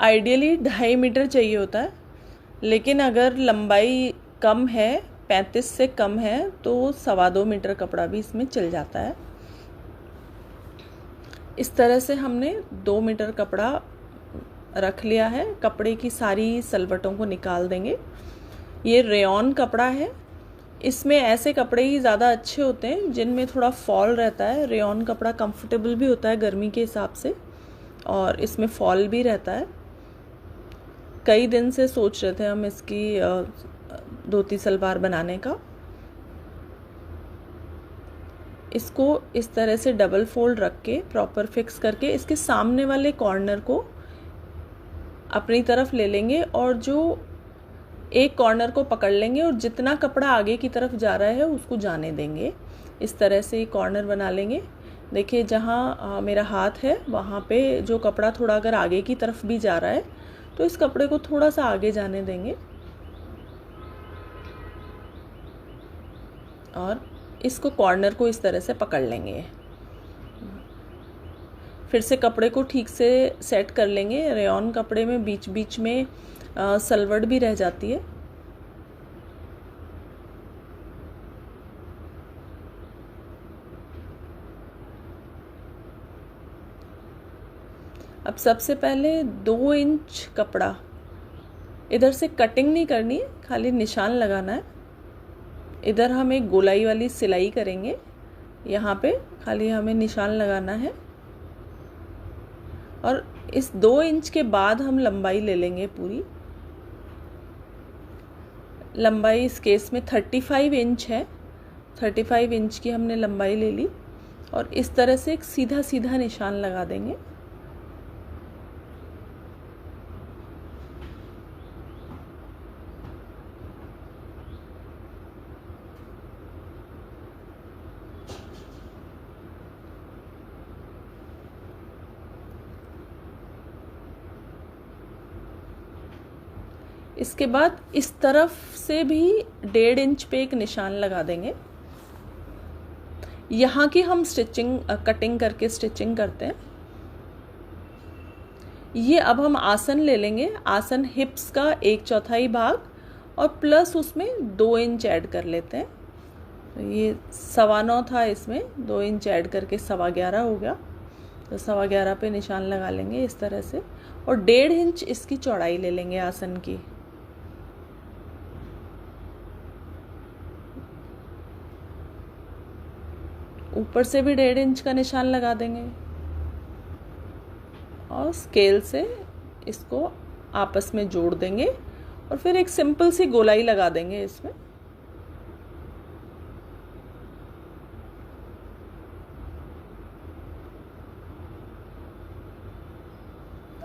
Ideally 2.5 metre चाहिए होता है, लेकिन अगर लंबाई कम है, 35 से कम है, तो 2.25 मीटर कपड़ा भी इसमें चल जाता है। इस तरह से हमने 2 मीटर कपड़ा रख लिया है। कपड़े की सारी सलवटों को निकाल देंगे। ये रेयॉन कपड़ा है। इसमें ऐसे कपड़े ही ज़्यादा अच्छे होते हैं जिनमें थोड़ा फॉल रहता है। रेयॉन कपड़ा कंफर्टेबल भी होता है गर्मी के हिसाब से, और इसमें फॉल भी रहता है। कई दिन से सोच रहे थे हम इसकी धोती सलवार बनाने का। इसको इस तरह से डबल फोल्ड रख के प्रॉपर फिक्स करके इसके सामने वाले कॉर्नर को अपनी तरफ ले लेंगे और जो एक कॉर्नर को पकड़ लेंगे और जितना कपड़ा आगे की तरफ जा रहा है उसको जाने देंगे। इस तरह से कॉर्नर बना लेंगे। देखिए जहाँ मेरा हाथ है वहाँ पे जो कपड़ा थोड़ा अगर आगे की तरफ भी जा रहा है तो इस कपड़े को थोड़ा सा आगे जाने देंगे और इसको कॉर्नर को इस तरह से पकड़ लेंगे। फिर से कपड़े को ठीक से सेट कर लेंगे। रेयॉन कपड़े में बीच बीच में सलवट भी रह जाती है। अब सबसे पहले 2 इंच कपड़ा, इधर से कटिंग नहीं करनी है, खाली निशान लगाना है। इधर हम एक गोलाई वाली सिलाई करेंगे, यहाँ पे खाली हमें निशान लगाना है। और इस 2 इंच के बाद हम लंबाई ले लेंगे पूरी। लंबाई इस केस में 35 इंच है। 35 इंच की हमने लंबाई ले ली और इस तरह से एक सीधा सीधा निशान लगा देंगे। इसके बाद इस तरफ से भी 1.5 इंच पे एक निशान लगा देंगे। यहाँ की हम कटिंग करके स्टिचिंग करते हैं। ये अब हम आसन ले लेंगे। आसन हिप्स का 1/4 भाग और प्लस उसमें 2 इंच ऐड कर लेते हैं। तो ये 9.25 था, इसमें 2 इंच ऐड करके 11.25 हो गया। तो 11.25 पे निशान लगा लेंगे इस तरह से और 1.5 इंच इसकी चौड़ाई ले लेंगे आसन की। ऊपर से भी 1.5 इंच का निशान लगा देंगे और स्केल से इसको आपस में जोड़ देंगे और फिर एक सिंपल सी गोलाई लगा देंगे इसमें।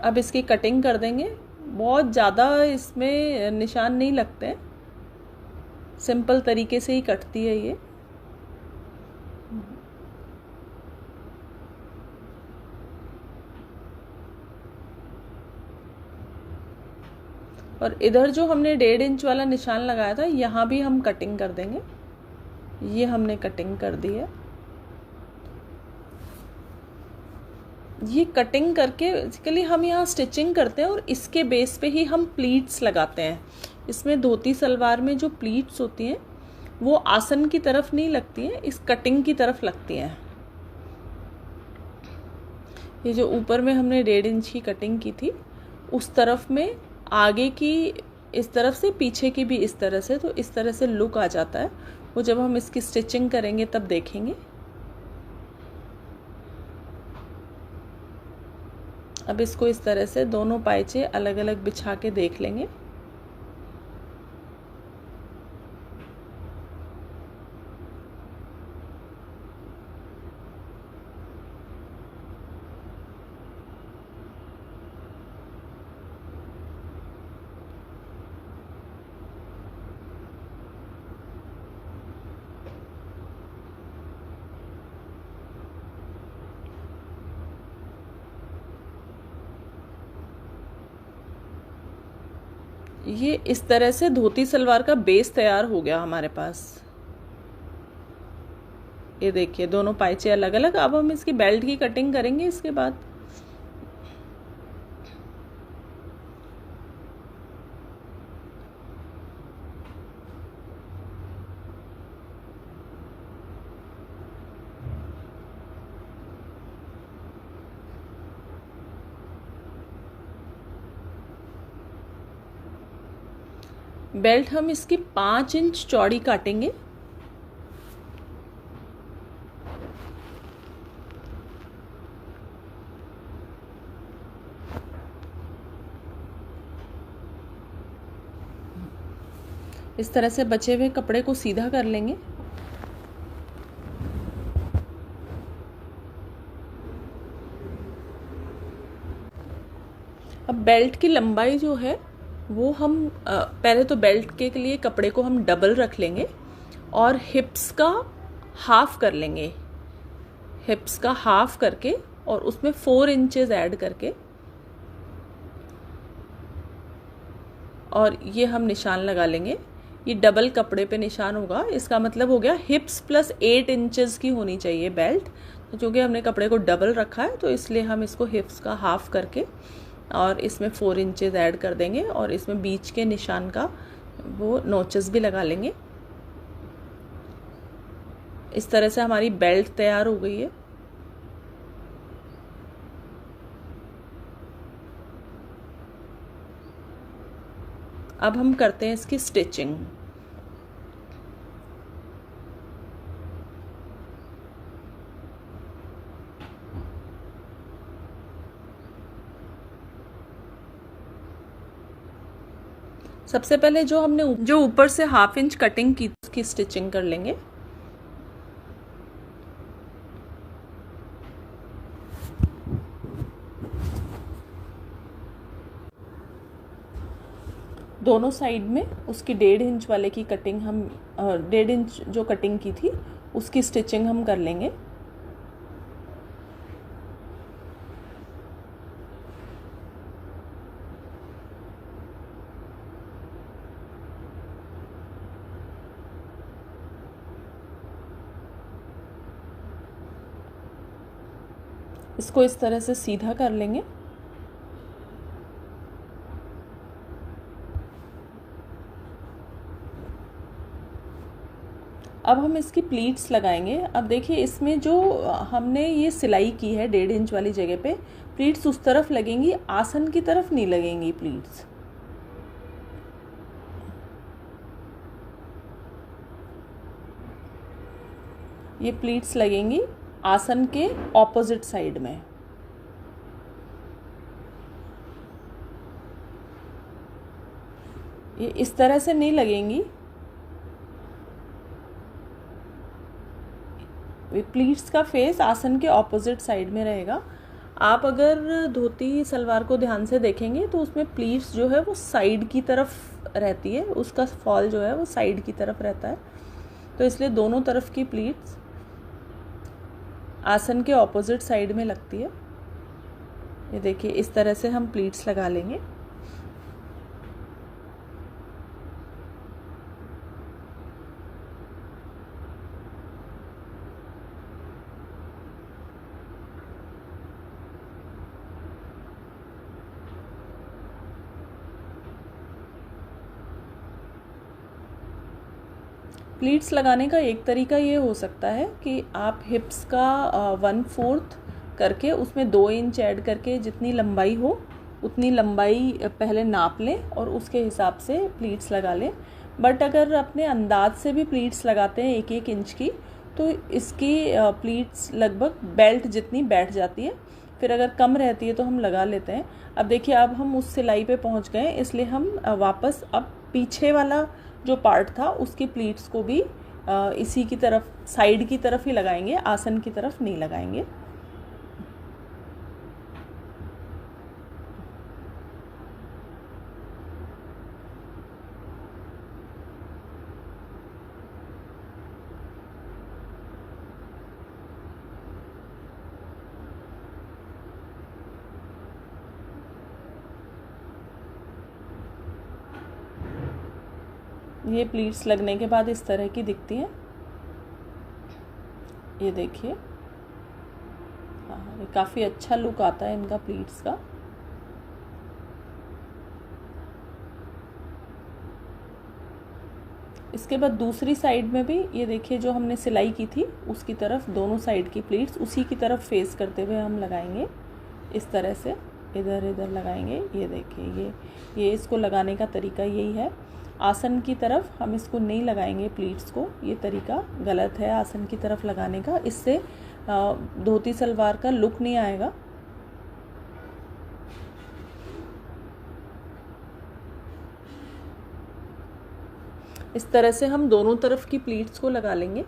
अब इसकी कटिंग कर देंगे। बहुत ज़्यादा इसमें निशान नहीं लगते, सिंपल तरीके से ही कटती है ये। और इधर जो हमने 1.5 इंच वाला निशान लगाया था यहाँ भी हम कटिंग कर देंगे। ये हमने कटिंग कर दी है। ये कटिंग करके बेसिकली हम यहाँ स्टिचिंग करते हैं और इसके बेस पे ही हम प्लीट्स लगाते हैं। इसमें धोती सलवार में जो प्लीट्स होती हैं वो आसन की तरफ नहीं लगती हैं, इस कटिंग की तरफ लगती हैं। ये जो ऊपर में हमने 1.5 इंच की कटिंग की थी उस तरफ में आगे की इस तरफ से, पीछे की भी इस तरह से, तो इस तरह से लुक आ जाता है। वो जब हम इसकी स्टिचिंग करेंगे तब देखेंगे। अब इसको इस तरह से दोनों पायचे अलग अलग बिछा के देख लेंगे। ये इस तरह से धोती सलवार का बेस तैयार हो गया हमारे पास। ये देखिए दोनों पायचे अलग अलग। अब हम इसकी बेल्ट की कटिंग करेंगे इसके बाद। बेल्ट हम इसकी 5 इंच चौड़ी काटेंगे। इस तरह से बचे हुए कपड़े को सीधा कर लेंगे। अब बेल्ट की लंबाई जो है वो हम पहले तो बेल्ट के लिए कपड़े को हम डबल रख लेंगे और हिप्स का हाफ कर लेंगे। हिप्स का हाफ करके और उसमें 4 इंचेस ऐड करके और ये हम निशान लगा लेंगे। ये डबल कपड़े पे निशान होगा, इसका मतलब हो गया हिप्स प्लस 8 इंचेस की होनी चाहिए बेल्ट। तो चूँकि हमने कपड़े को डबल रखा है तो इसलिए हम इसको हिप्स का हाफ करके और इसमें 4 इंचेस ऐड कर देंगे और इसमें बीच के निशान का वो नोचेस भी लगा लेंगे। इस तरह से हमारी बेल्ट तैयार हो गई है। अब हम करते हैं इसकी स्टिचिंग। सबसे पहले जो हमने जो ऊपर से 1/2 इंच कटिंग की उसकी स्टिचिंग कर लेंगे। दोनों साइड में उसकी 1.5 इंच वाले की कटिंग हम 1.5 इंच जो कटिंग की थी उसकी स्टिचिंग हम कर लेंगे। इसको इस तरह से सीधा कर लेंगे। अब हम इसकी प्लीट्स लगाएंगे। अब देखिए इसमें जो हमने ये सिलाई की है 1.5 इंच वाली जगह पे, प्लीट्स उस तरफ लगेंगी, आसन की तरफ नहीं लगेंगी प्लीट्स। ये प्लीट्स लगेंगी आसन के ऑपोजिट साइड में। ये इस तरह से नहीं लगेंगी, प्लीट्स का फेस आसन के ऑपोजिट साइड में रहेगा। आप अगर धोती सलवार को ध्यान से देखेंगे तो उसमें प्लीट्स जो है वो साइड की तरफ रहती है, उसका फॉल जो है वो साइड की तरफ रहता है। तो इसलिए दोनों तरफ की प्लीट्स आसन के ऑपोजिट साइड में लगती है। ये देखिए इस तरह से हम प्लीट्स लगा लेंगे। प्लीट्स लगाने का एक तरीका ये हो सकता है कि आप हिप्स का 1/4 करके उसमें 2 इंच ऐड करके जितनी लंबाई हो उतनी लंबाई पहले नाप लें और उसके हिसाब से प्लीट्स लगा लें। बट अगर अपने अंदाज से भी प्लीट्स लगाते हैं 1-1 इंच की तो इसकी प्लीट्स लगभग बेल्ट जितनी बैठ जाती है। फिर अगर कम रहती है तो हम लगा लेते हैं। अब देखिए अब हम उस सिलाई पे पहुंच गए, इसलिए हम वापस अब पीछे वाला जो पार्ट था उसकी प्लीट्स को भी इसी की तरफ साइड की तरफ ही लगाएंगे, आसन की तरफ नहीं लगाएंगे। ये प्लीट्स लगने के बाद इस तरह की दिखती है। ये देखिए, हाँ, ये काफ़ी अच्छा लुक आता है इनका प्लीट्स का। इसके बाद दूसरी साइड में भी ये देखिए जो हमने सिलाई की थी उसकी तरफ दोनों साइड की प्लीट्स उसी की तरफ फेस करते हुए हम लगाएंगे इस तरह से। इधर इधर लगाएंगे। ये देखिए, ये इसको लगाने का तरीका यही है। आसन की तरफ हम इसको नहीं लगाएंगे प्लीट्स को, ये तरीका गलत है आसन की तरफ लगाने का। इससे धोती सलवार का लुक नहीं आएगा। इस तरह से हम दोनों तरफ की प्लीट्स को लगा लेंगे।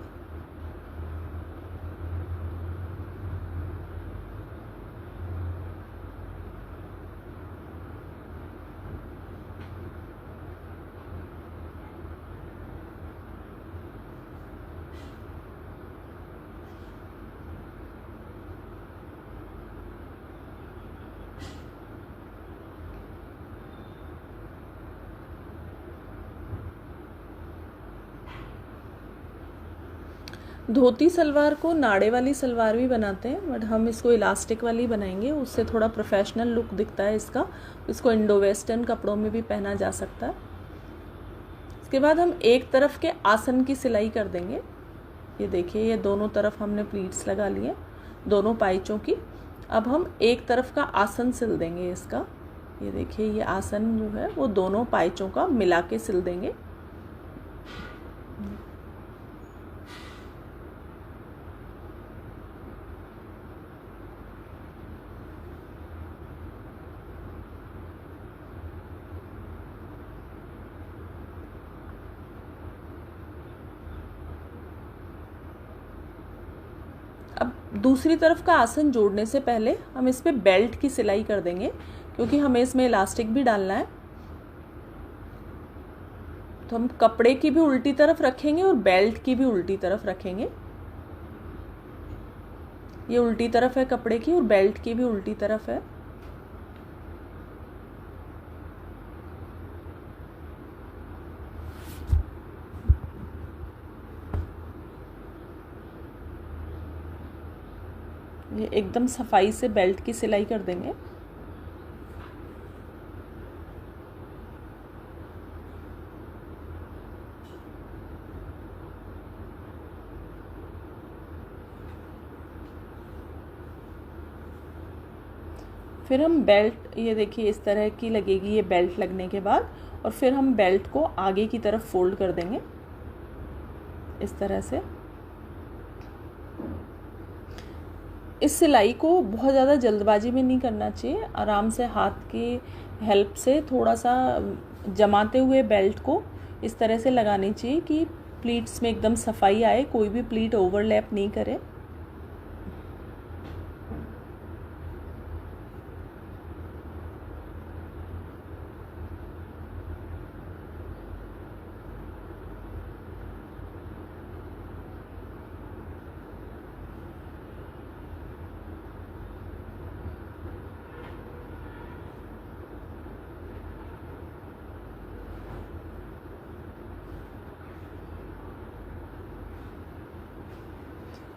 धोती सलवार को नाड़े वाली सलवार भी बनाते हैं, बट हम इसको इलास्टिक वाली बनाएंगे, उससे थोड़ा प्रोफेशनल लुक दिखता है इसका। इसको इंडो वेस्टर्न कपड़ों में भी पहना जा सकता है। इसके बाद हम एक तरफ के आसन की सिलाई कर देंगे। ये देखिए, ये दोनों तरफ हमने प्लीट्स लगा लिए दोनों पाइचों की। अब हम एक तरफ का आसन सिल देंगे इसका। ये देखिए, ये आसन जो है वो दोनों पाइचों का मिला के सिल देंगे। अब दूसरी तरफ का आसन जोड़ने से पहले हम इस पे बेल्ट की सिलाई कर देंगे, क्योंकि हमें इसमें इलास्टिक भी डालना है। तो हम कपड़े की भी उल्टी तरफ रखेंगे और बेल्ट की भी उल्टी तरफ रखेंगे। ये उल्टी तरफ है कपड़े की और बेल्ट की भी उल्टी तरफ है। ये एकदम सफाई से बेल्ट की सिलाई कर देंगे। फिर हम बेल्ट, ये देखिए इस तरह की लगेगी ये बेल्ट लगने के बाद, और फिर हम बेल्ट को आगे की तरफ फोल्ड कर देंगे इस तरह से। इस सिलाई को बहुत ज़्यादा जल्दबाजी में नहीं करना चाहिए, आराम से हाथ की हेल्प से थोड़ा सा जमाते हुए बेल्ट को इस तरह से लगानी चाहिए कि प्लीट्स में एकदम सफाई आए, कोई भी प्लीट ओवरलैप नहीं करे।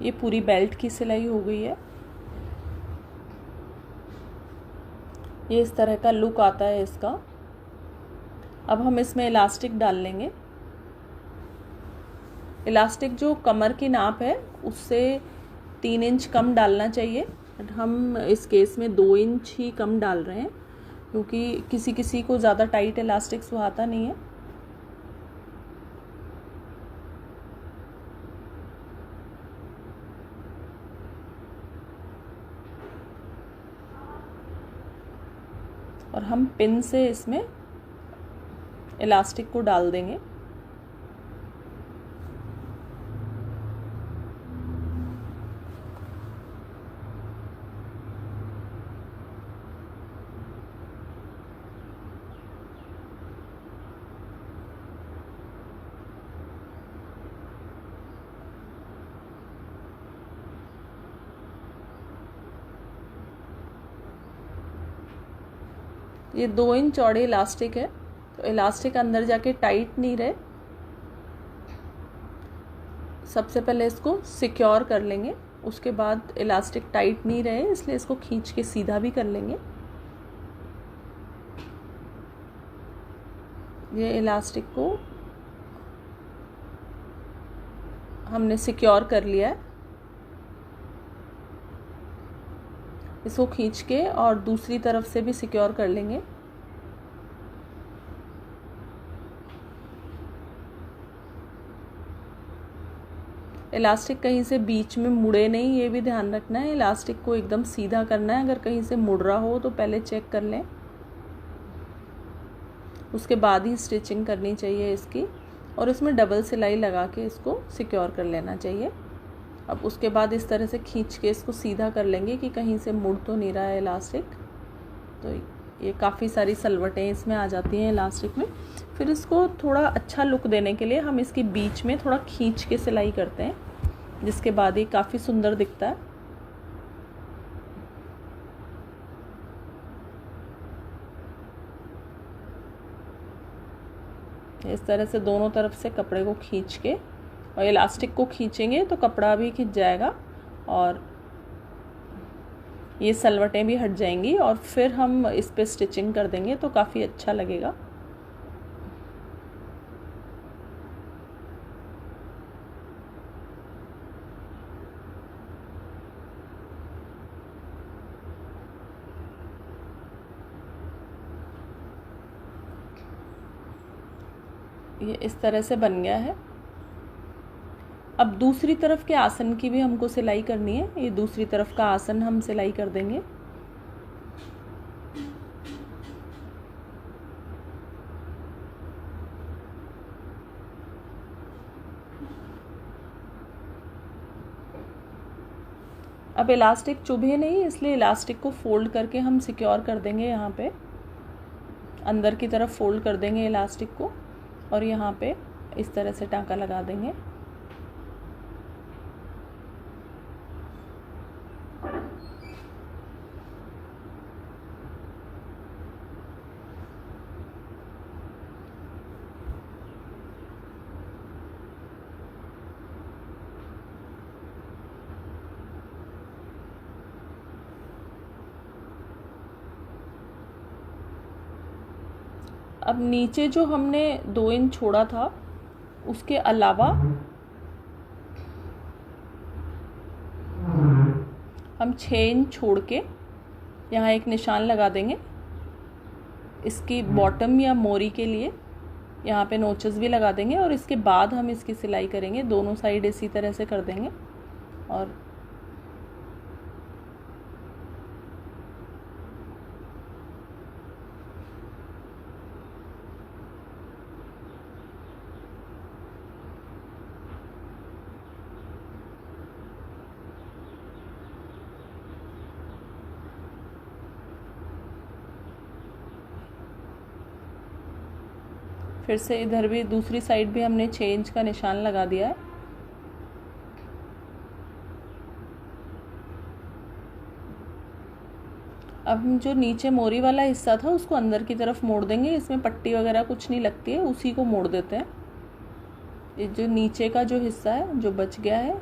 ये पूरी बेल्ट की सिलाई हो गई है। ये इस तरह का लुक आता है इसका। अब हम इसमें इलास्टिक डाल लेंगे। इलास्टिक जो कमर की नाप है उससे 3 इंच कम डालना चाहिए, बट हम इस केस में 2 इंच ही कम डाल रहे हैं, क्योंकि किसी किसी को ज़्यादा टाइट इलास्टिक सुहाता नहीं है। और हम पिन से इसमें इलास्टिक को डाल देंगे। ये 2 इंच चौड़े इलास्टिक है, तो इलास्टिक अंदर जाके टाइट नहीं रहे, सबसे पहले इसको सिक्योर कर लेंगे। उसके बाद इलास्टिक टाइट नहीं रहे इसलिए इसको खींच के सीधा भी कर लेंगे। ये इलास्टिक को हमने सिक्योर कर लिया है। इसको खींच के और दूसरी तरफ से भी सिक्योर कर लेंगे। इलास्टिक कहीं से बीच में मुड़े नहीं, ये भी ध्यान रखना है। इलास्टिक को एकदम सीधा करना है। अगर कहीं से मुड़ रहा हो तो पहले चेक कर लें, उसके बाद ही स्टिचिंग करनी चाहिए इसकी। और इसमें डबल सिलाई लगा के इसको सिक्योर कर लेना चाहिए। अब उसके बाद इस तरह से खींच के इसको सीधा कर लेंगे कि कहीं से मुड़ तो नहीं रहा है इलास्टिक। तो ये काफ़ी सारी सलवटें इसमें आ जाती हैं इलास्टिक में। फिर इसको थोड़ा अच्छा लुक देने के लिए हम इसके बीच में थोड़ा खींच के सिलाई करते हैं, जिसके बाद ये काफ़ी सुंदर दिखता है। इस तरह से दोनों तरफ से कपड़े को खींच के, और इलास्टिक को खींचेंगे तो कपड़ा भी खींच जाएगा और ये सलवटें भी हट जाएंगी, और फिर हम इस पे स्टिचिंग कर देंगे तो काफ़ी अच्छा लगेगा। ये इस तरह से बन गया है। अब दूसरी तरफ के आसन की भी हमको सिलाई करनी है। ये दूसरी तरफ का आसन हम सिलाई कर देंगे। अब इलास्टिक चुभे नहीं, इसलिए इलास्टिक को फोल्ड करके हम सिक्योर कर देंगे। यहाँ पे अंदर की तरफ फोल्ड कर देंगे इलास्टिक को, और यहाँ पे इस तरह से टाँका लगा देंगे। अब नीचे जो हमने 2 इंच छोड़ा था, उसके अलावा हम 6 इंच छोड़ के यहाँ एक निशान लगा देंगे इसकी बॉटम या मोरी के लिए। यहाँ पे नोचेस भी लगा देंगे, और इसके बाद हम इसकी सिलाई करेंगे। दोनों साइड इसी तरह से कर देंगे। और फिर से इधर भी दूसरी साइड भी हमने 6 इंच का निशान लगा दिया है। अब हम जो नीचे मोरी वाला हिस्सा था उसको अंदर की तरफ मोड़ देंगे। इसमें पट्टी वगैरह कुछ नहीं लगती है, उसी को मोड़ देते हैं। ये जो नीचे का जो हिस्सा है जो बच गया है,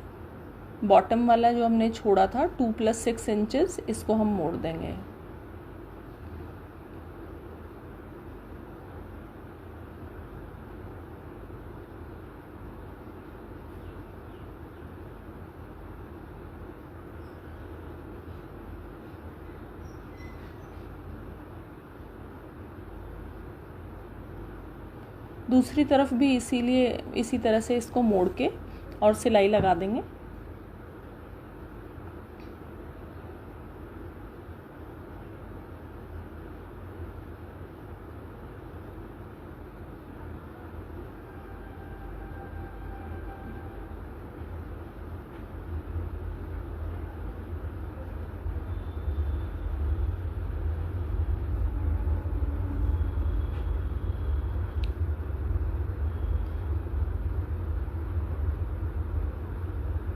बॉटम वाला जो हमने छोड़ा था 2 + 6 इंचेस, इसको हम मोड़ देंगे। दूसरी तरफ भी इसी तरह से इसको मोड़ के और सिलाई लगा देंगे।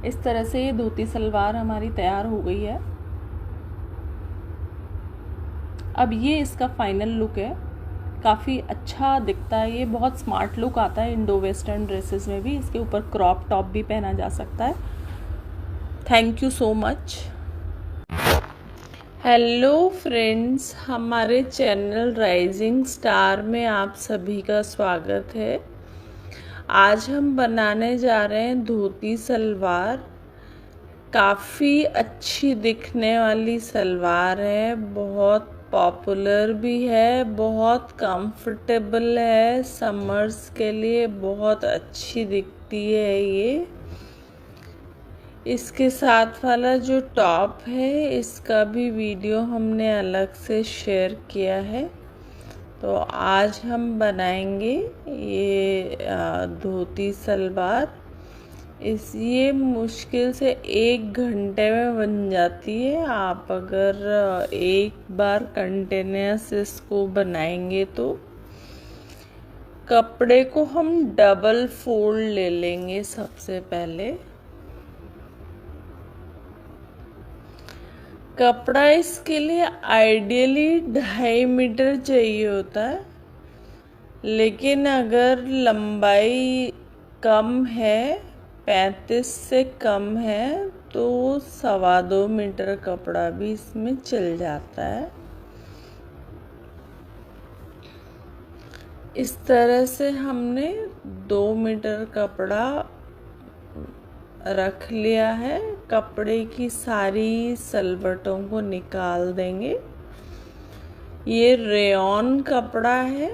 इस तरह से ये धोती सलवार हमारी तैयार हो गई है। अब ये इसका फाइनल लुक है। काफ़ी अच्छा दिखता है, ये बहुत स्मार्ट लुक आता है इंडो वेस्टर्न ड्रेसेस में भी। इसके ऊपर क्रॉप टॉप भी पहना जा सकता है। Thank you so much. Hello friends, हमारे चैनल राइजिंग स्टार में आप सभी का स्वागत है। आज हम बनाने जा रहे हैं धोती सलवार। काफ़ी अच्छी दिखने वाली सलवार है, बहुत पॉपुलर भी है, बहुत कंफर्टेबल है, समर्स के लिए बहुत अच्छी दिखती है ये। इसके साथ वाला जो टॉप है इसका भी वीडियो हमने अलग से शेयर किया है। तो आज हम बनाएंगे ये धोती सलवार। ये मुश्किल से 1 घंटे में बन जाती है। आप अगर एक बार कंटिन्यूस इसको बनाएंगे तो कपड़े को हम डबल फोल्ड ले लेंगे। सबसे पहले कपड़ा इसके लिए आइडियली 2.5 मीटर चाहिए होता है, लेकिन अगर लंबाई कम है, 35 से कम है, तो 2.25 मीटर कपड़ा भी इसमें चल जाता है। इस तरह से हमने 2 मीटर कपड़ा रख लिया है। कपड़े की सारी सलवटों को निकाल देंगे। ये रेयॉन कपड़ा है,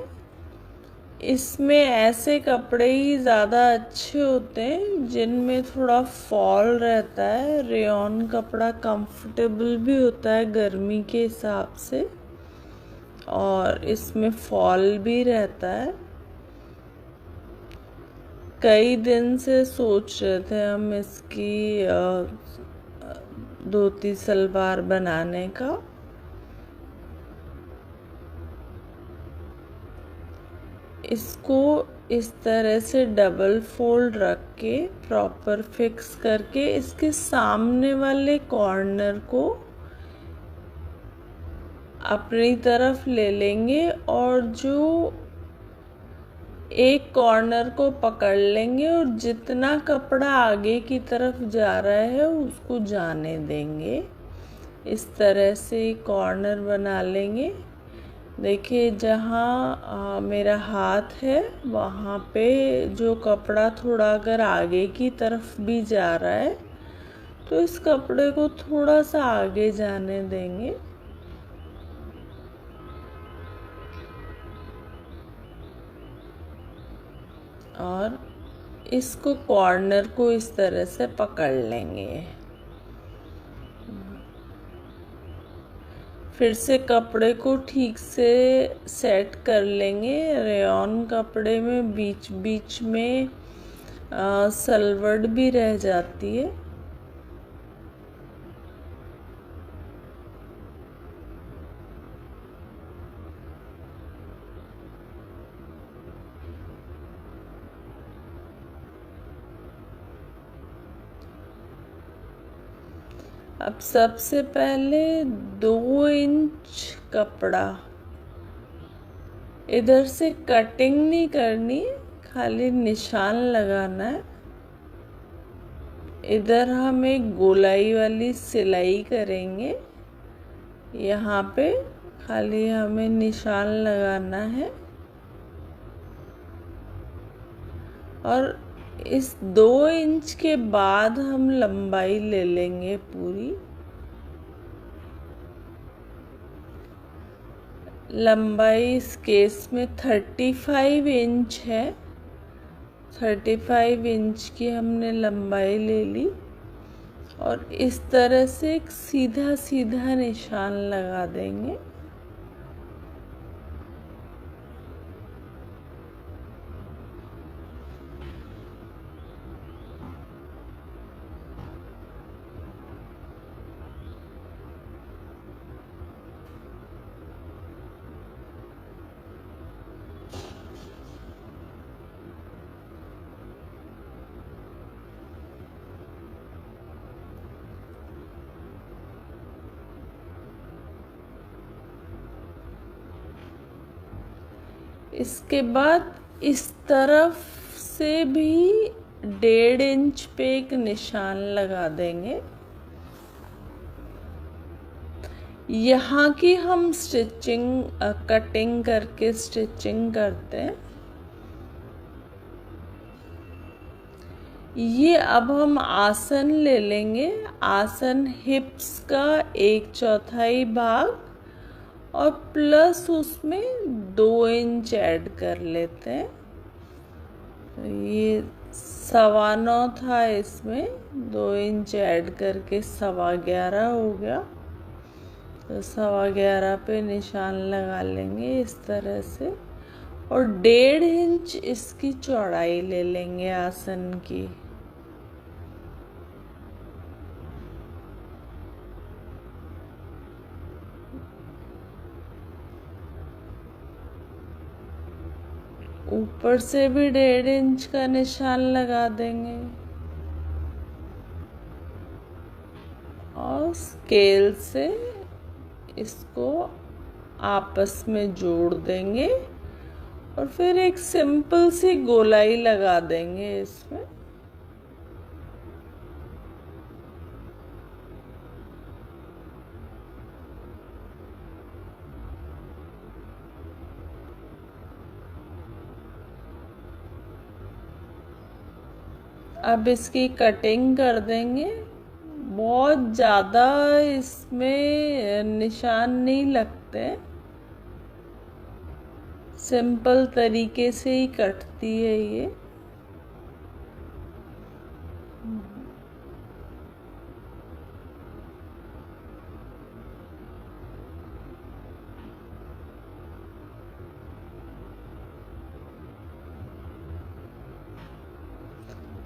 इसमें ऐसे कपड़े ही ज़्यादा अच्छे होते हैं जिनमें थोड़ा फॉल रहता है। रेयॉन कपड़ा कंफर्टेबल भी होता है गर्मी के हिसाब से, और इसमें फॉल भी रहता है। कई दिन से सोच रहे थे हम इसकी धोती सलवार बनाने का। इसको इस तरह से डबल फोल्ड रख के प्रॉपर फिक्स करके इसके सामने वाले कॉर्नर को अपनी तरफ ले लेंगे और जो एक कॉर्नर को पकड़ लेंगे और जितना कपड़ा आगे की तरफ जा रहा है उसको जाने देंगे। इस तरह से कॉर्नर बना लेंगे। देखिए जहाँ मेरा हाथ है वहाँ पे जो कपड़ा थोड़ा अगर आगे की तरफ भी जा रहा है तो इस कपड़े को थोड़ा सा आगे जाने देंगे। और इसको कॉर्नर को इस तरह से पकड़ लेंगे। फिर से कपड़े को ठीक से सेट कर लेंगे। रेयॉन कपड़े में बीच बीच में सलवट भी रह जाती है। अब सबसे पहले 2 इंच कपड़ा, इधर से कटिंग नहीं करनी, खाली निशान लगाना है। इधर हम एक गोलाई वाली सिलाई करेंगे। यहाँ पे खाली हमें निशान लगाना है और इस 2 इंच के बाद हम लंबाई ले लेंगे पूरी। लंबाई इस केस में 35 इंच है। 35 इंच की हमने लंबाई ले ली और इस तरह से एक सीधा सीधा निशान लगा देंगे। इसके बाद इस तरफ से भी 1.5 इंच पे एक निशान लगा देंगे। यहाँ की हम स्टिचिंग कटिंग करके स्टिचिंग करते हैं। ये अब हम आसन ले लेंगे। आसन हिप्स का 1/4 भाग और प्लस उसमें 2 इंच ऐड कर लेते हैं। तो ये 9.25 था, इसमें 2 इंच ऐड करके 11.25 हो गया। तो 11.25 पे निशान लगा लेंगे इस तरह से, और 1.5 इंच इसकी चौड़ाई ले लेंगे आसन की। ऊपर से भी 1.5 इंच का निशान लगा देंगे और स्केल से इसको आपस में जोड़ देंगे और फिर एक सिंपल सी गोलाई लगा देंगे इसमें। अब इसकी कटिंग कर देंगे। बहुत ज़्यादा इसमें निशान नहीं लगते, सिंपल तरीके से ही कटती है ये।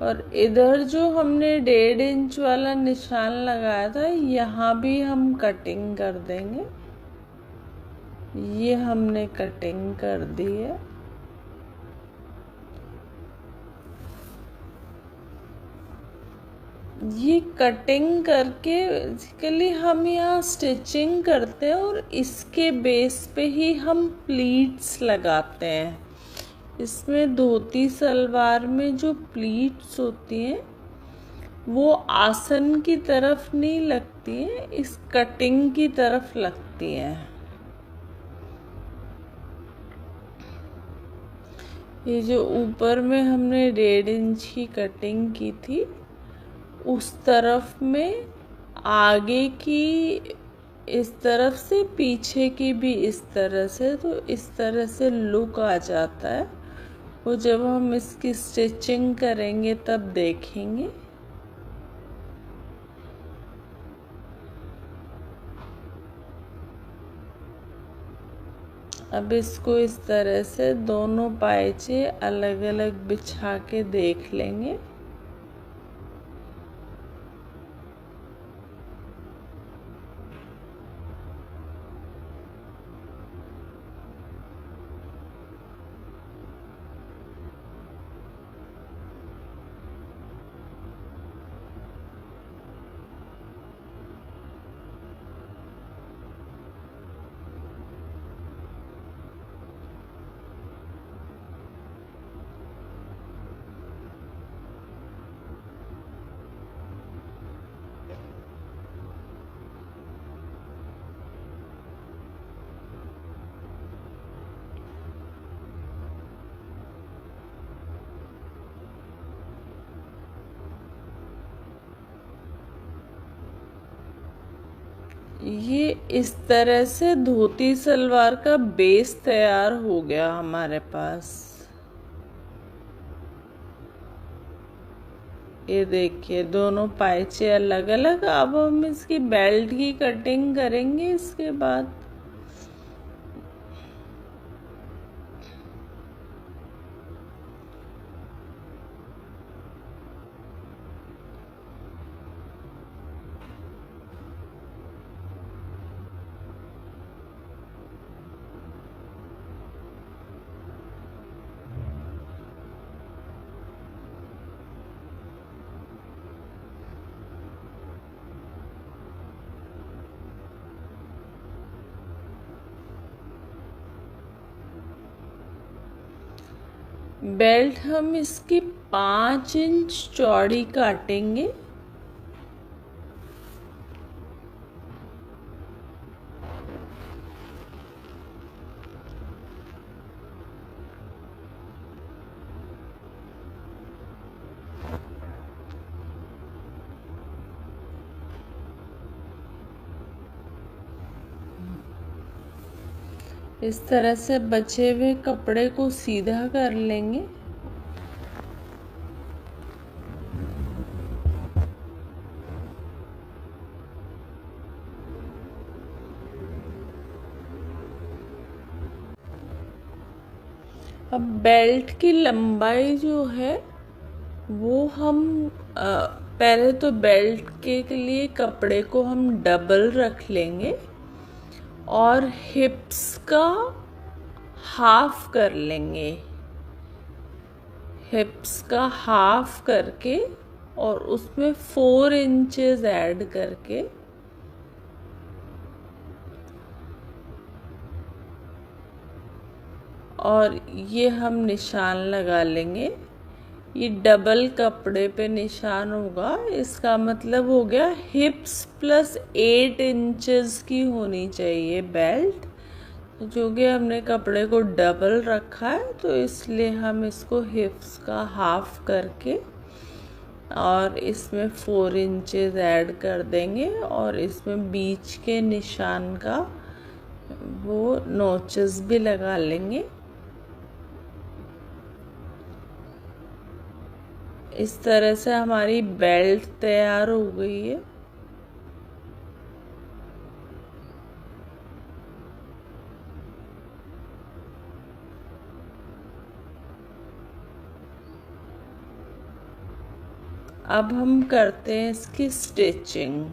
और इधर जो हमने 1.5 इंच वाला निशान लगाया था, यहाँ भी हम कटिंग कर देंगे। ये हमने कटिंग कर दी है। ये कटिंग करके बेसिकली हम यहाँ स्टिचिंग करते हैं और इसके बेस पे ही हम प्लीट्स लगाते हैं। इसमें धोती सलवार में जो प्लीट्स होती हैं वो आसन की तरफ नहीं लगती हैं, इस कटिंग की तरफ लगती हैं। ये जो ऊपर में हमने 1.5 इंच की कटिंग की थी, उस तरफ में आगे की इस तरफ से, पीछे की भी इस तरह से, तो इस तरह से लुक आ जाता है। वो जब हम इसकी स्टिचिंग करेंगे तब देखेंगे। अब इसको इस तरह से दोनों पायचे अलग अलग बिछा के देख लेंगे। ये इस तरह से धोती सलवार का बेस तैयार हो गया हमारे पास। ये देखिए दोनों पायचे अलग अलग। अब हम इसकी बेल्ट की कटिंग करेंगे इसके बाद। बेल्ट हम इसकी 5 इंच चौड़ी काटेंगे। इस तरह से बचे हुए कपड़े को सीधा कर लेंगे। अब बेल्ट की लंबाई जो है वो हम पहले तो बेल्ट के लिए कपड़े को हम डबल रख लेंगे और हिप्स का हाफ कर लेंगे। हिप्स का हाफ करके और उसमें 4 इंचेस ऐड करके और ये हम निशान लगा लेंगे। ये डबल कपड़े पे निशान होगा, इसका मतलब हो गया हिप्स प्लस 8 इंचेस की होनी चाहिए बेल्ट। जो कि हमने कपड़े को डबल रखा है तो इसलिए हम इसको हिप्स का हाफ करके और इसमें 4 इंचेस ऐड कर देंगे और इसमें बीच के निशान का वो नोचेस भी लगा लेंगे। इस तरह से हमारी बेल्ट तैयार हो गई है। अब हम करते हैं इसकी स्टिचिंग।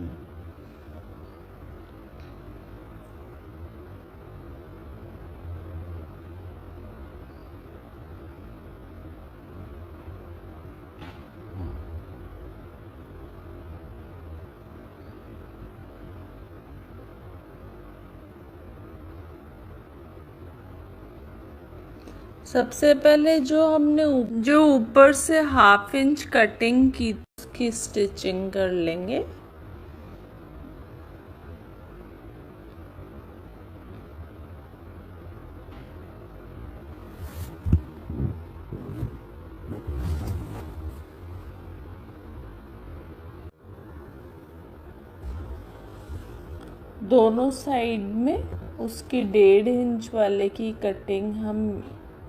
सबसे पहले जो हमने जो ऊपर से ½ इंच कटिंग की उसकी स्टिचिंग कर लेंगे। दोनों साइड में उसकी 1.5 इंच वाले की कटिंग हम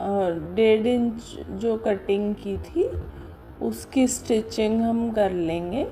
1.5 इंच जो कटिंग की थी उसकी स्टिचिंग हम कर लेंगे।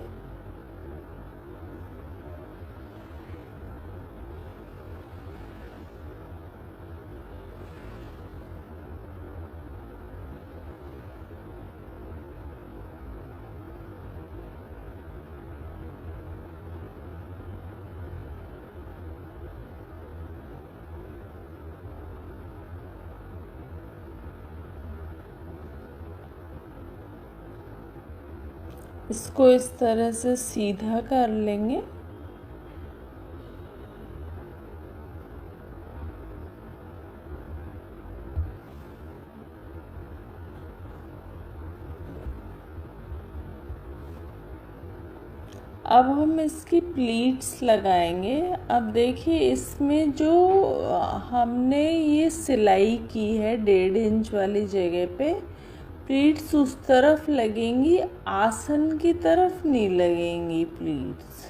इसको इस तरह से सीधा कर लेंगे। अब हम इसकी प्लीट्स लगाएंगे। अब देखिए इसमें जो हमने ये सिलाई की है 1.5 इंच वाली जगह पे, प्लीट्स उस तरफ लगेंगी, आसन की तरफ नहीं लगेंगी प्लीट्स।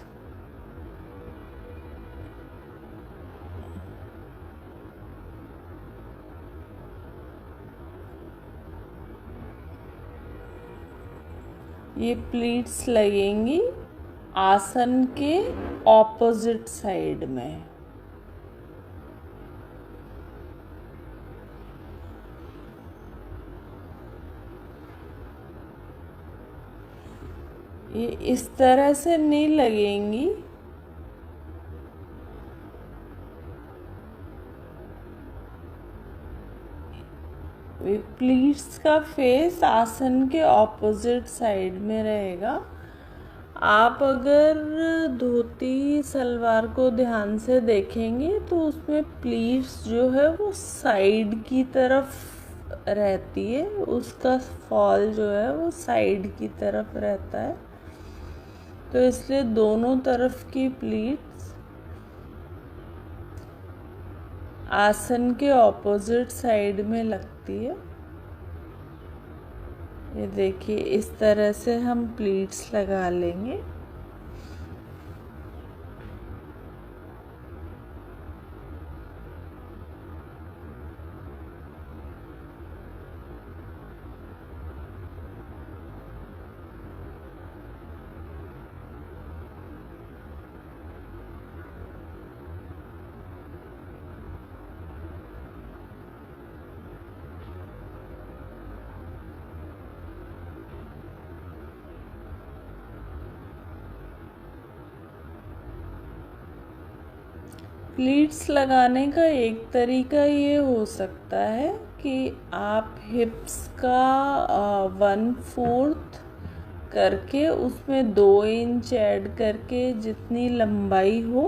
ये प्लीट्स लगेंगी आसन के ऑपोजिट साइड में। ये इस तरह से नहीं लगेंगी, प्लीट्स का फेस आसन के ऑपोजिट साइड में रहेगा। आप अगर धोती सलवार को ध्यान से देखेंगे तो उसमें प्लीट्स जो है वो साइड की तरफ रहती है, उसका फॉल जो है वो साइड की तरफ रहता है, तो इसलिए दोनों तरफ की प्लीट्स आसन के ऑपोजिट साइड में लगती है। ये देखिए इस तरह से हम प्लीट्स लगा लेंगे। प्लीट्स लगाने का एक तरीका ये हो सकता है कि आप हिप्स का 1/4 करके उसमें 2 इंच ऐड करके जितनी लंबाई हो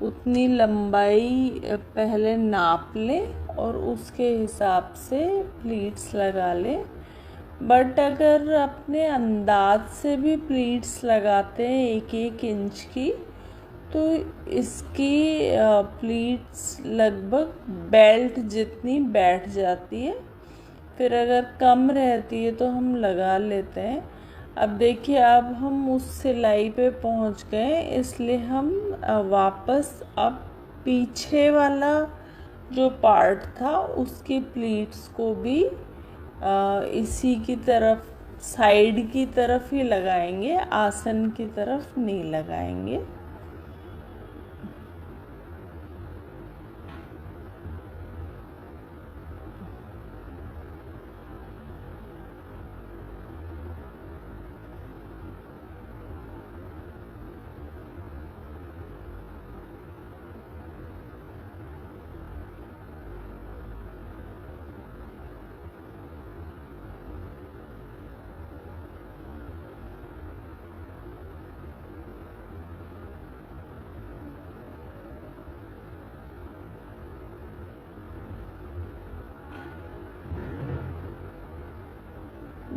उतनी लंबाई पहले नाप लें और उसके हिसाब से प्लीट्स लगा लें। बट अगर अपने अंदाज से भी प्लीट्स लगाते हैं 1-1 इंच की, तो इसकी प्लीट्स लगभग बेल्ट जितनी बैठ जाती है। फिर अगर कम रहती है तो हम लगा लेते हैं। अब देखिए, अब हम उस सिलाई पे पहुंच गए, इसलिए हम वापस अब पीछे वाला जो पार्ट था उसकी प्लीट्स को भी इसी की तरफ, साइड की तरफ ही लगाएंगे, आसन की तरफ नहीं लगाएंगे।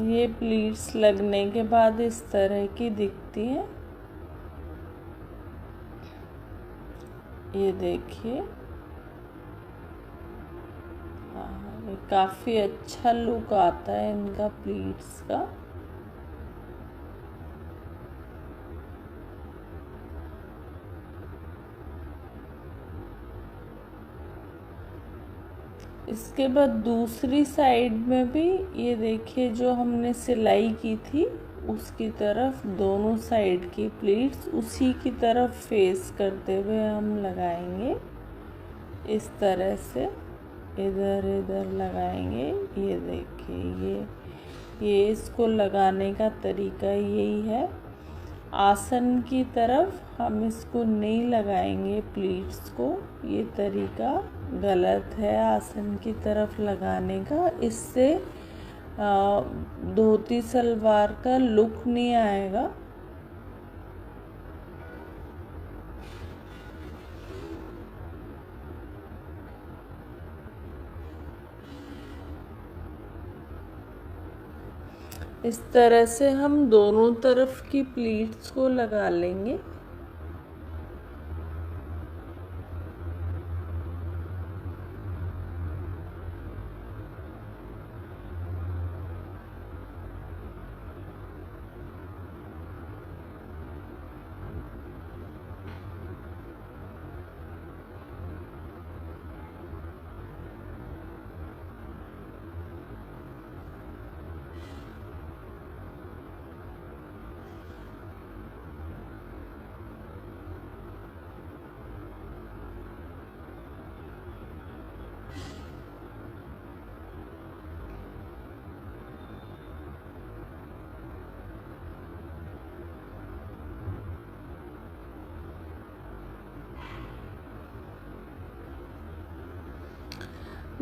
ये प्लीट्स लगने के बाद इस तरह की दिखती है। ये देखिए, ये काफ़ी अच्छा लुक आता है इनका प्लीट्स का। इसके बाद दूसरी साइड में भी ये देखिए, जो हमने सिलाई की थी उसकी तरफ दोनों साइड की प्लीट्स उसी की तरफ फेस करते हुए हम लगाएंगे। इस तरह से इधर इधर लगाएंगे। ये देखिए, ये इसको लगाने का तरीका यही है। आसन की तरफ हम इसको नहीं लगाएंगे प्लीट्स को, ये तरीका गलत है आसन की तरफ लगाने का। इससे धोती सलवार का लुक नहीं आएगा। इस तरह से हम दोनों तरफ की प्लीट्स को लगा लेंगे।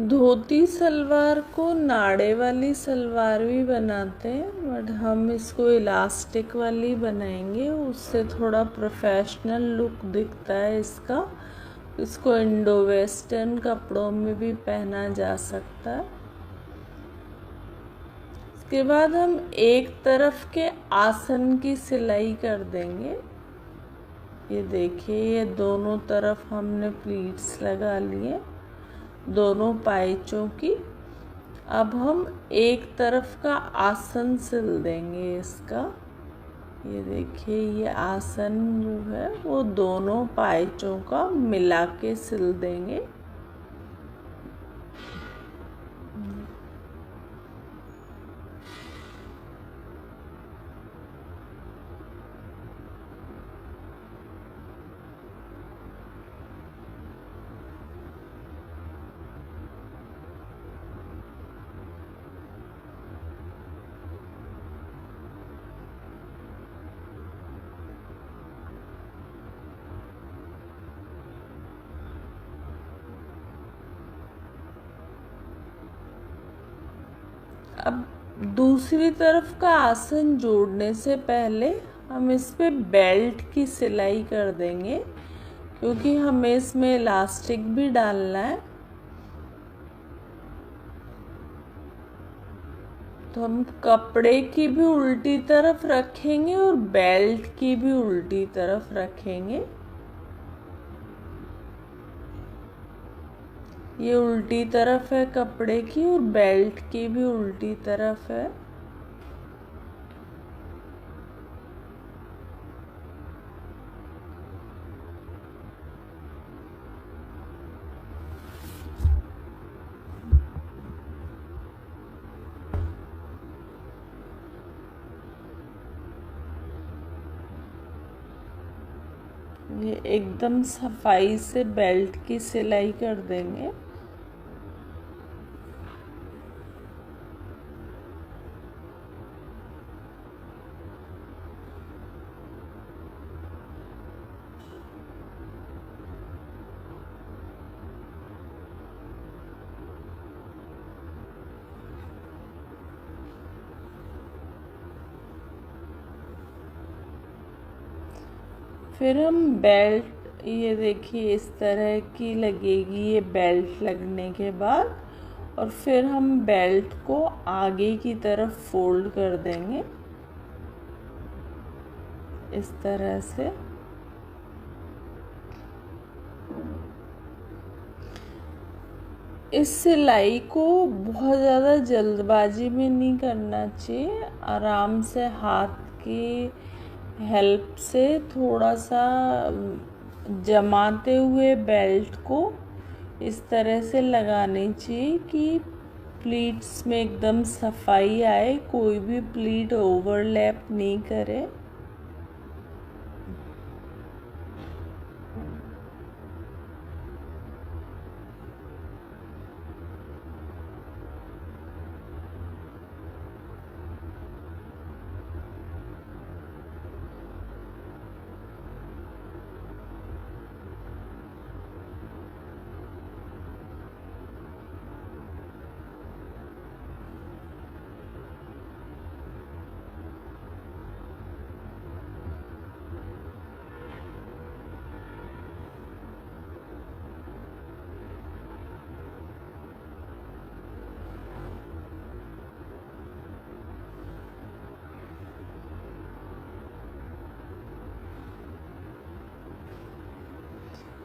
धोती सलवार को नाड़े वाली सलवार भी बनाते हैं, बट हम इसको इलास्टिक वाली बनाएंगे, उससे थोड़ा प्रोफेशनल लुक दिखता है इसका। इसको इंडो वेस्टर्न कपड़ों में भी पहना जा सकता है। इसके बाद हम एक तरफ के आसन की सिलाई कर देंगे। ये देखिए, ये दोनों तरफ हमने प्लीट्स लगा लिए, दोनों पाइचों की। अब हम एक तरफ का आसन सिल देंगे इसका। ये देखिए, ये आसन जो है वो दोनों पाइचों का मिला के सिल देंगे। अब दूसरी तरफ का आसन जोड़ने से पहले हम इस पे बेल्ट की सिलाई कर देंगे, क्योंकि हमें इसमें इलास्टिक भी डालना है। तो हम कपड़े की भी उल्टी तरफ रखेंगे और बेल्ट की भी उल्टी तरफ रखेंगे। ये उल्टी तरफ है कपड़े की और बेल्ट की भी उल्टी तरफ है। ये एकदम सफाई से बेल्ट की सिलाई कर देंगे। फिर हम बेल्ट, ये देखिए इस तरह की लगेगी ये बेल्ट लगने के बाद, और फिर हम बेल्ट को आगे की तरफ फोल्ड कर देंगे इस तरह से। इस सिलाई को बहुत ज़्यादा जल्दबाजी में नहीं करना चाहिए, आराम से हाथ की हेल्प से थोड़ा सा जमाते हुए बेल्ट को इस तरह से लगानी चाहिए कि प्लीट्स में एकदम सफाई आए, कोई भी प्लीट ओवरलैप नहीं करे।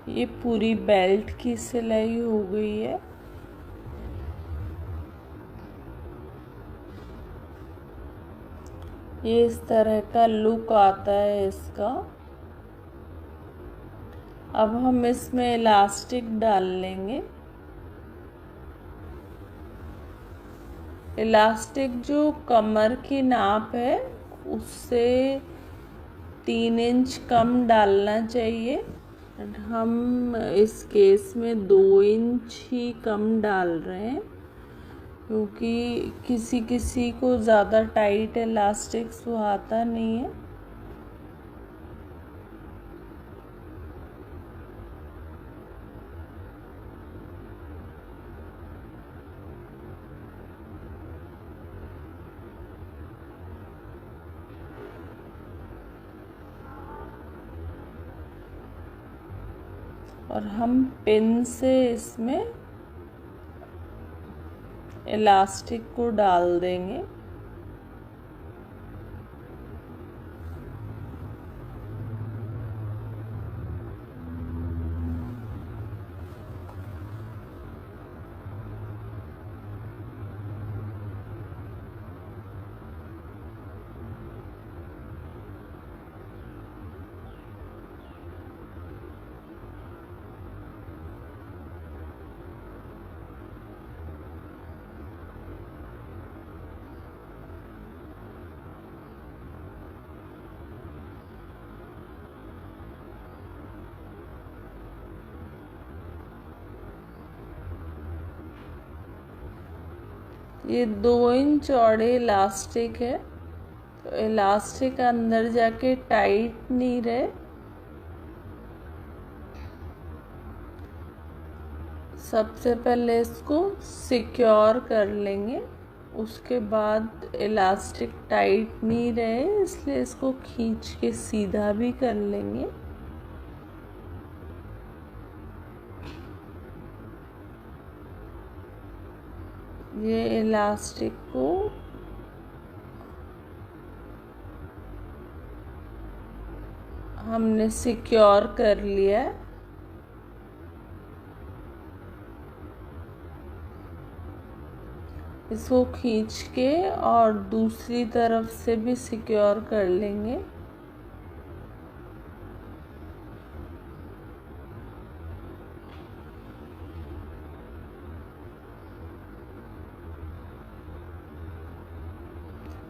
ये पूरी बेल्ट की सिलाई हो गई है। ये इस तरह का लुक आता है इसका। अब हम इसमें इलास्टिक डाल लेंगे। इलास्टिक जो कमर की नाप है उससे 3 इंच कम डालना चाहिए। हम इस केस में 2 इंच ही कम डाल रहे हैं, क्योंकि किसी किसी को ज़्यादा टाइट इलास्टिक सुहाता नहीं है। और हम पिन से इसमें इलास्टिक को डाल देंगे। ये 2 इंच चौड़े इलास्टिक है, तो इलास्टिक अंदर जाके टाइट नहीं रहे, सबसे पहले इसको सिक्योर कर लेंगे। उसके बाद इलास्टिक टाइट नहीं रहे इसलिए इसको खींच के सीधा भी कर लेंगे। ये इलास्टिक को हमने सिक्योर कर लिया है। इसको खींच के और दूसरी तरफ से भी सिक्योर कर लेंगे।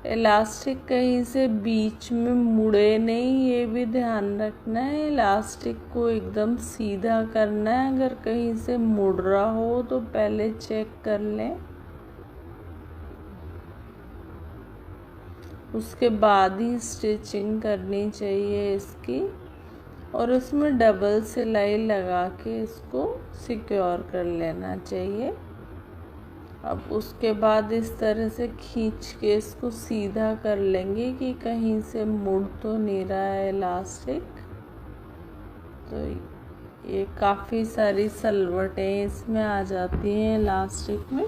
इलास्टिक कहीं से बीच में मुड़े नहीं, ये भी ध्यान रखना है। इलास्टिक को एकदम सीधा करना है, अगर कहीं से मुड़ रहा हो तो पहले चेक कर लें, उसके बाद ही स्टिचिंग करनी चाहिए इसकी। और इसमें डबल सिलाई लगा के इसको सिक्योर कर लेना चाहिए। अब उसके बाद इस तरह से खींच के इसको सीधा कर लेंगे कि कहीं से मुड़ तो नहीं रहा है इलास्टिक। तो ये काफ़ी सारी सलवटें इसमें आ जाती हैं इलास्टिक में।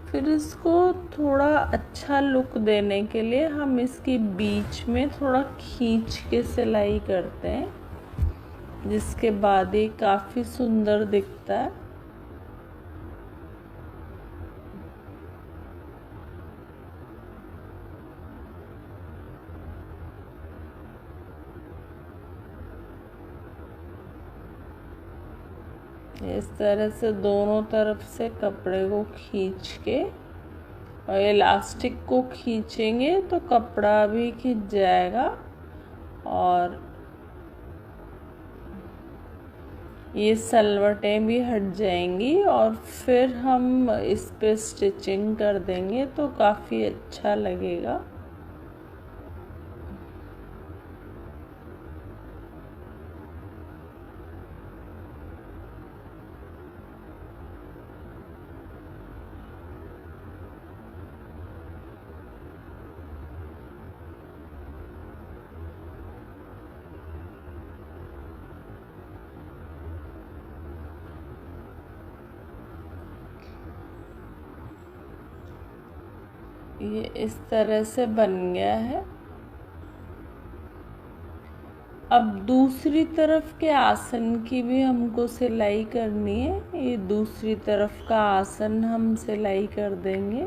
फिर इसको थोड़ा अच्छा लुक देने के लिए हम इसकी बीच में थोड़ा खींच के सिलाई करते हैं, जिसके बाद ये काफ़ी सुंदर दिखता है। इस तरह से दोनों तरफ से कपड़े को खींच के, और इलास्टिक को खींचेंगे तो कपड़ा भी खिंच जाएगा और ये सलवटें भी हट जाएंगी। और फिर हम इस पे स्टिचिंग कर देंगे तो काफ़ी अच्छा लगेगा। ये इस तरह से बन गया है। अब दूसरी तरफ के आसन की भी हमको सिलाई करनी है। ये दूसरी तरफ का आसन हम सिलाई कर देंगे।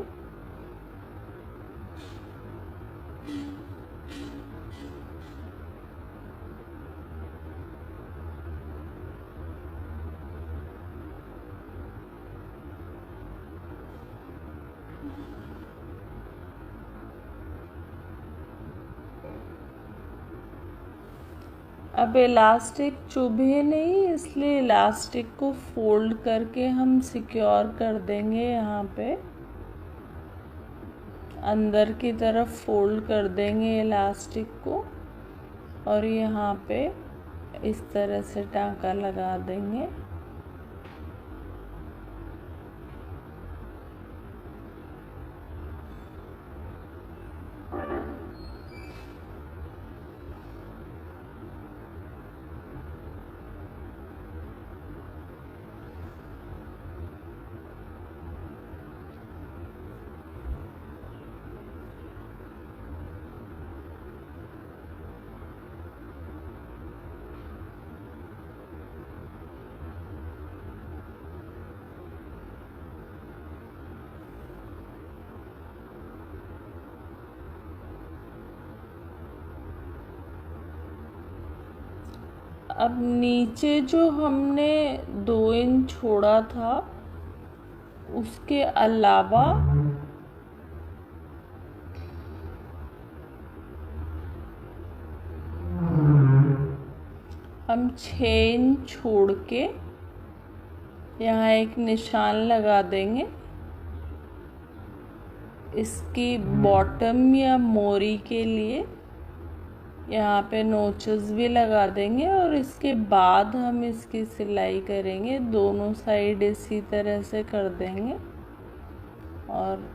अब इलास्टिक चुभे नहीं, इसलिए इलास्टिक को फोल्ड करके हम सिक्योर कर देंगे। यहाँ पे अंदर की तरफ फोल्ड कर देंगे इलास्टिक को और यहाँ पे इस तरह से टाँका लगा देंगे। अब नीचे जो हमने 2 इंच छोड़ा था उसके अलावा हम 6 इंच छोड़ के यहाँ एक निशान लगा देंगे। इसकी बॉटम या मोरी के लिए यहाँ पे नोचेस भी लगा देंगे और इसके बाद हम इसकी सिलाई करेंगे। दोनों साइड इसी तरह से कर देंगे और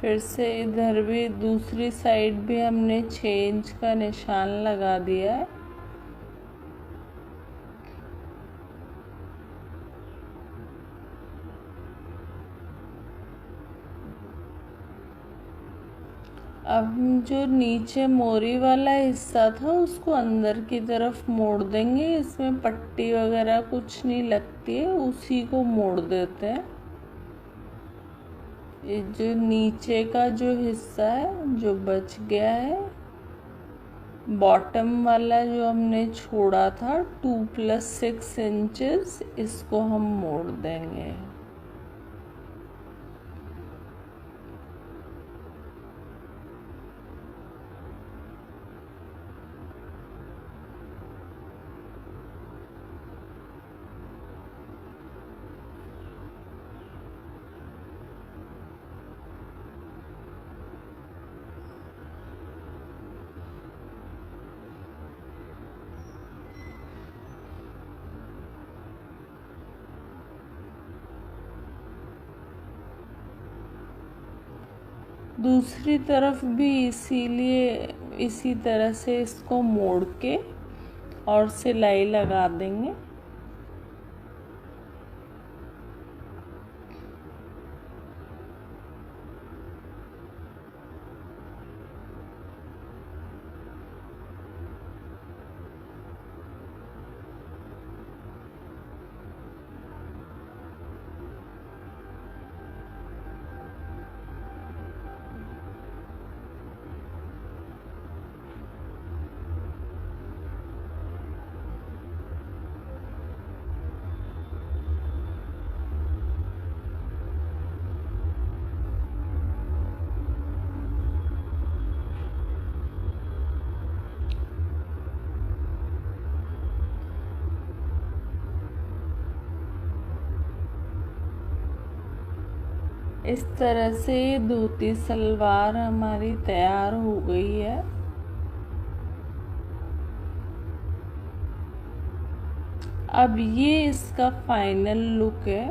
फिर से इधर भी दूसरी साइड भी हमने चेंज का निशान लगा दिया है। अब हम जो नीचे मोरी वाला हिस्सा था उसको अंदर की तरफ मोड़ देंगे। इसमें पट्टी वगैरह कुछ नहीं लगती है, उसी को मोड़ देते हैं। ये जो नीचे का जो हिस्सा है जो बच गया है, बॉटम वाला जो हमने छोड़ा था 2 + 6 इंचेस, इसको हम मोड़ देंगे। दूसरी तरफ भी इसी तरह से इसको मोड़ के और सिलाई लगा देंगे। इस तरह से धोती सलवार हमारी तैयार हो गई है। अब ये इसका फाइनल लुक है।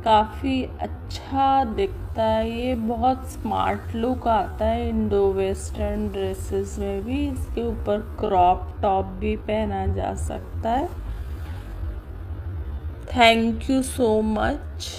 काफ़ी अच्छा दिखता है, ये बहुत स्मार्ट लुक आता है इंडो वेस्टर्न ड्रेसेस में भी। इसके ऊपर क्रॉप टॉप भी पहना जा सकता है। Thank you so much.